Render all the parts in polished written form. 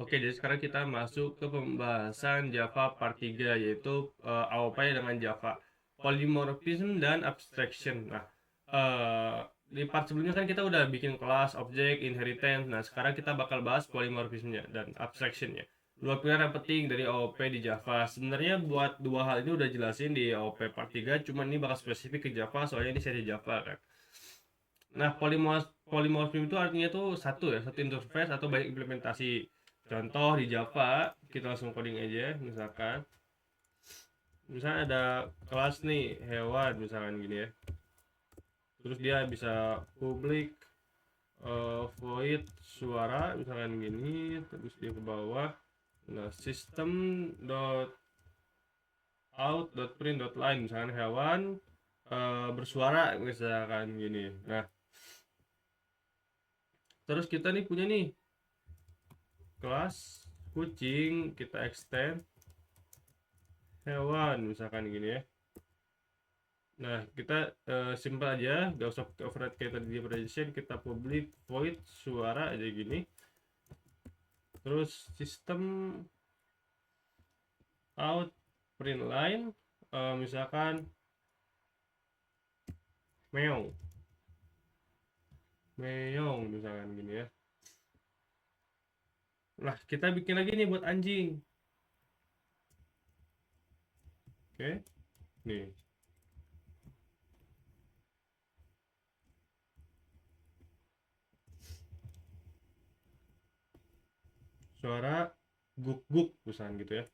Oke, jadi sekarang kita masuk ke pembahasan Java Part 3, yaitu AOP dengan Java, Polymorphism dan Abstraction. Nah, eh, di part sebelumnya kan kita udah bikin kelas, objek, inheritance. Nah, sekarang kita bakal bahas polymorphismnya dan abstractionnya. Dua pilar yang penting dari AOP di Java. Sebenarnya buat dua hal ini udah jelasin di AOP Part 3, cuman ini bakal spesifik ke Java, soalnya ini seri Java kan. Nah, polymorphism itu artinya tuh satu ya, satu interface atau banyak implementasi. Contoh di Java, kita langsung coding aja, misalnya ada kelas nih hewan misalkan gini ya. Terus dia bisa public void suara misalkan gini, terus dia ke bawah. Nah, system dot out dot print dot line misalkan hewan bersuara misalkan gini. Nah, terus kita nih punya nih kelas kucing, kita extend hewan misalkan gini ya. Nah, kita simpel aja, gak usah pakai override kayak tadi di presentation. Kita public void suara aja gini. Terus sistem out print line misalkan meong meong misalkan gini ya. Nah, kita bikin lagi nih buat anjing. Oke, nih suara guk guk misalkan gitu ya,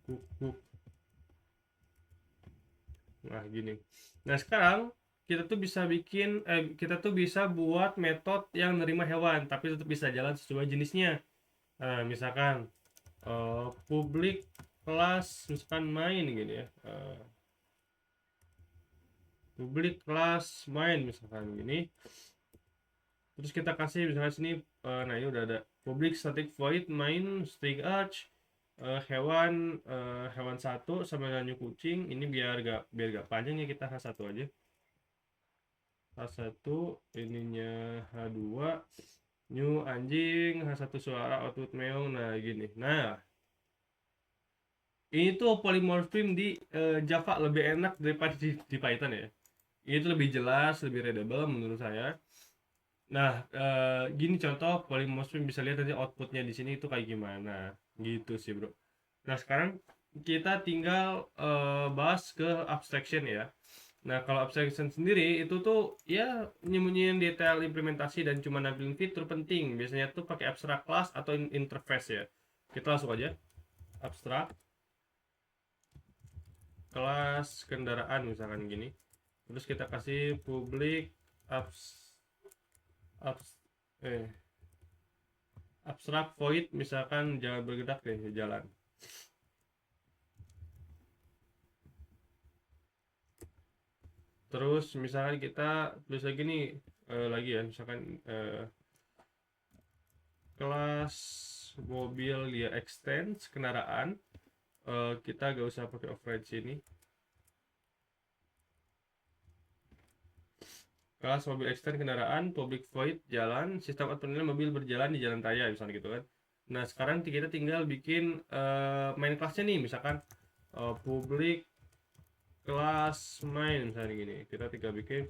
guk guk. Nah, gini. Nah, sekarang kita tuh bisa buat metode yang nerima hewan tapi tetap bisa jalan sesuai jenisnya. Nah, misalkan public kelas misalkan main gini ya. Public kelas main misalkan gini. Terus kita kasih misalkan sini nah ini udah ada public static void main string arch hewan satu sama dengan kucing. Ini biar gak panjang ya, kita H1 aja. H1 ininya H2 new anjing, H1 suara output meong. Nah gini. Nah, ini tuh polymorphism di Java lebih enak daripada di Python ya. Ini tuh lebih jelas, lebih readable menurut saya. Nah, gini contoh polymorphism, bisa lihat nanti outputnya di sini itu kayak gimana. Gitu sih, bro. Nah, sekarang kita tinggal bahas ke abstraction ya. Nah, kalau abstraction sendiri itu tuh ya nyembunyiin detail implementasi dan cuma nampilin fitur penting. Biasanya tuh pakai abstract class atau interface ya. Kita langsung aja abstract kelas kendaraan misalkan gini. Terus kita kasih public abs, abs abstract void misalkan jangan bergerak deh jalan. Terus misalkan kita tulis lagi nih lagi ya, misalkan kelas mobil dia extend kendaraan, kita gak usah pakai override sini. Kelas mobil extend kendaraan public void jalan, sistem penilaian mobil berjalan di jalan raya misalnya gitu kan. Nah, sekarang kita tinggal bikin main kelasnya nih, misalkan public kelas main misalnya gini. Kita tinggal bikin